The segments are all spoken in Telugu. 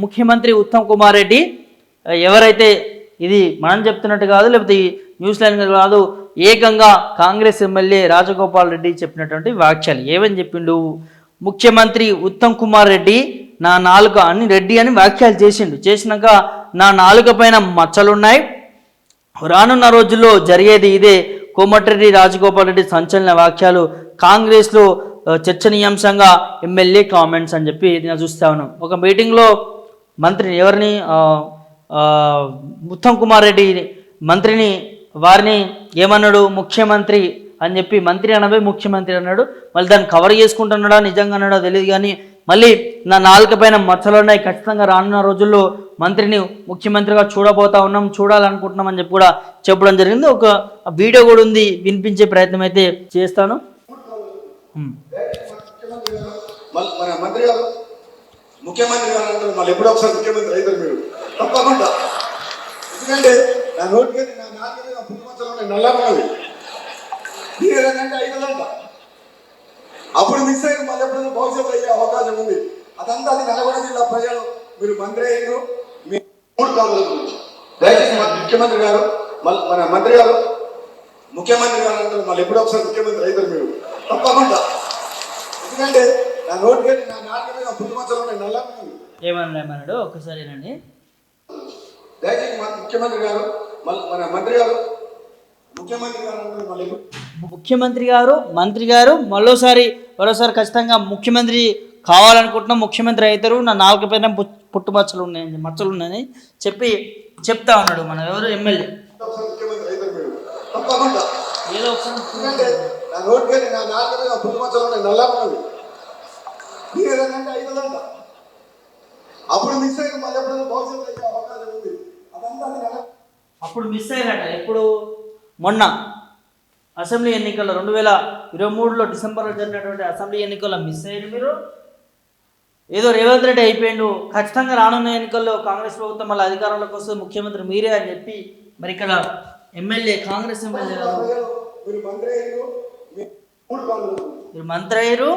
ముఖ్యమంత్రి ఉత్తమ్ కుమార్ రెడ్డి ఎవరైతే ఇది మనం చెప్తున్నట్టు కాదు, లేకపోతే ఈ న్యూస్ లైన్ కాదు, ఏకంగా కాంగ్రెస్ ఎమ్మెల్యే రాజగోపాల్ రెడ్డి చెప్పినటువంటి వ్యాఖ్యలు ఏమని చెప్పిండు. ముఖ్యమంత్రి ఉత్తమ్ కుమార్ రెడ్డి నా నాలుక అని రెడ్డి అని వ్యాఖ్యలు చేసినాక నా నాలుక పైన మచ్చలున్నాయి, రానున్న రోజుల్లో జరిగేది ఇదే. కోమటిరెడ్డి రాజగోపాల్ రెడ్డి సంచలన వ్యాఖ్యలు, కాంగ్రెస్లో చర్చనీయాంశంగా ఎమ్మెల్యే కామెంట్స్ అని చెప్పి నేను చూస్తా ఉన్నాను. ఒక మీటింగ్లో మంత్రిని ఎవరిని ఉత్తమ్ కుమార్ రెడ్డి మంత్రిని వారిని ఏమన్నాడు, ముఖ్యమంత్రి అని చెప్పి మంత్రి అనబోయి ముఖ్యమంత్రి అన్నాడు. మళ్ళీ దాన్ని కవర్ చేసుకుంటున్నాడా నిజంగా అన్నాడో తెలియదు, కానీ మళ్ళీ నా నాలుక పైన మచ్చలు ఉన్నాయి, ఖచ్చితంగా రానున్న రోజుల్లో మంత్రిని ముఖ్యమంత్రిగా చూడాలనుకుంటున్నాం అని చెప్పి కూడా చెప్పడం జరిగింది. ఒక వీడియో కూడా ఉంది, వినిపించే ప్రయత్నం అయితే చేస్తాను. ముఖ్యమంత్రి గారు అంటారు, మళ్ళీ ఎప్పుడో ఒకసారి ముఖ్యమంత్రి అవుతారు మీరు తప్పకుండా. ఎందుకంటే నా నోటికి నా నాలుగు మీద పుట్టుమచ్చలు నల్లమన్నది అయినదంట. అప్పుడు మిస్ అయ్యి మళ్ళీ ఎప్పుడైనా భవిష్యత్తు అయ్యే అవకాశం ఉంది. అదంతా అది నల్గొండ జిల్లా ప్రజలు మీరు మంత్రి అయ్యారు, మీ 3 కాలం గురించి దయచేసి ముఖ్యమంత్రి గారు మన మంత్రి గారు ముఖ్యమంత్రి గారు అంటారు, మళ్ళీ ఎప్పుడో ఒకసారి ముఖ్యమంత్రి అవుతారు మీరు తప్పకుండా. ఎందుకంటే నా నోటికి నా నాలుగు మీద పుట్టుమచ్చలు నల్లమన్నది ఏమన్నాడు ఒకసారినండి. దయచేసి ముఖ్యమంత్రి గారు మన మంత్రి గారు మంత్రి గారు మరోసారి ఖచ్చితంగా ముఖ్యమంత్రి కావాలనుకుంటున్నాం, ముఖ్యమంత్రి అవుతారు, నా నాలుగు పైన మచ్చలు ఉన్నాయని చెప్తా ఉన్నాడు మన ఎవరు ఎమ్మెల్యే. ఏదో అప్పుడు మిస్ అయ్యారట. ఎప్పుడు మొన్న అసెంబ్లీ ఎన్నికల్లో 2023లో డిసెంబర్లో జరిగినటువంటి అసెంబ్లీ ఎన్నికల్లో మిస్ అయ్యారు మీరు. ఏదో రేవంత్ రెడ్డి అయిపోయిండు, ఖచ్చితంగా రానున్న ఎన్నికల్లో కాంగ్రెస్ ప్రభుత్వం మళ్ళీ అధికారంలోకి వస్తుంది, ముఖ్యమంత్రి మీరే అని చెప్పి మరి ఇక్కడ ఎమ్మెల్యే కాంగ్రెస్ ఎమ్మెల్యే మీరు మంత్రి అయ్యారు,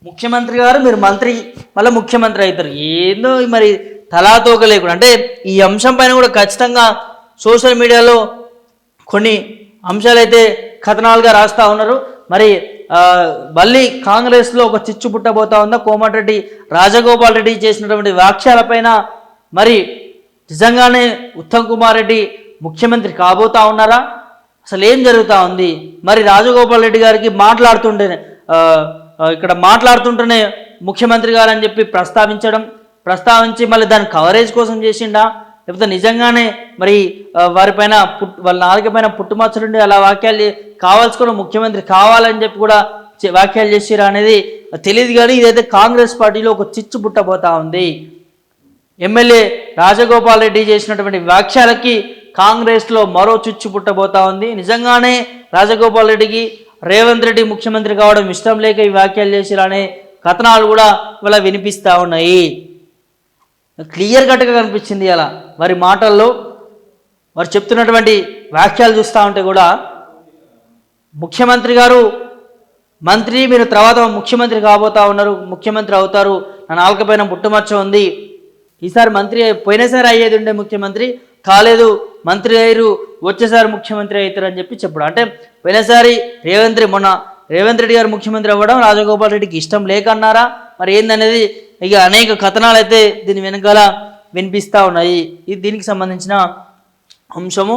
ముఖ్యమంత్రి గారు మీరు మంత్రి మళ్ళీ ముఖ్యమంత్రి అవుతారు. ఏందో మరి తలాతోక లేకుండా. అంటే ఈ అంశం పైన కూడా ఖచ్చితంగా సోషల్ మీడియాలో కొన్ని అంశాలైతే కథనాలుగా రాస్తూ ఉన్నారు. మరి మళ్ళీ కాంగ్రెస్లో ఒక చిచ్చు పుట్టబోతా ఉందా, కోమటిరెడ్డి రాజగోపాల్ రెడ్డి చేసినటువంటి వ్యాఖ్యలపైన మరి నిజంగానే ఉత్తమ్ కుమార్ రెడ్డి ముఖ్యమంత్రి కాబోతా ఉన్నారా, అసలు ఏం జరుగుతూ ఉంది? మరి రాజగోపాల్ రెడ్డి గారికి మాట్లాడుతుంటేనే ముఖ్యమంత్రి గారు అని చెప్పి ప్రస్తావించి మళ్ళీ దాని కవరేజ్ కోసం చేసిండా, లేకపోతే నిజంగానే మరి వారిపైన వాళ్ళ నాలుక పైన పుట్టుమచ్చలుండి అలా వ్యాఖ్యలు కావాల్సుకున్న ముఖ్యమంత్రి కావాలని చెప్పి కూడా వ్యాఖ్యలు చేసిరా అనేది తెలియదు. కానీ ఇదైతే కాంగ్రెస్ పార్టీలో ఒక చిచ్చు పుట్టబోతా ఉంది. ఎమ్మెల్యే రాజగోపాల్ రెడ్డి చేసినటువంటి వ్యాఖ్యలకి కాంగ్రెస్లో మరో చిచ్చు పుట్టబోతా ఉంది. నిజంగానే రాజగోపాల్ రెడ్డికి రేవంత్ రెడ్డి ముఖ్యమంత్రి కావడం ఇష్టం లేక ఈ వ్యాఖ్యలు చేసిరా అనే కథనాలు కూడా ఇవాళ వినిపిస్తూ ఉన్నాయి. క్లియర్ కట్గా కనిపించింది అలా వారి మాటల్లో. వారు చెప్తున్నటువంటి వ్యాఖ్యలు చూస్తూ ఉంటే కూడా ముఖ్యమంత్రి గారు మంత్రి మీరు తర్వాత ముఖ్యమంత్రి కాబోతా ఉన్నారు, ముఖ్యమంత్రి అవుతారు, నా నాలుక పైన పుట్టుమచ్చ ఉంది, ఈసారి మంత్రి పోయినసారి అయ్యేది ఉండే ముఖ్యమంత్రి కాలేదు, మంత్రి అయ్యారు, వచ్చేసారి ముఖ్యమంత్రి అవుతారు అని చెప్పి చెప్పడం. అంటే పోయినసారి మొన్న రేవంత్ రెడ్డి గారు ముఖ్యమంత్రి అవ్వడం రాజగోపాల్ రెడ్డికి ఇష్టం లేకన్నారా మరి ఏందనేది ఇక అనేక కథనాలు అయితే దీని వెనకాల వినిపిస్తూ ఉన్నాయి. ఇది దీనికి సంబంధించిన అంశము.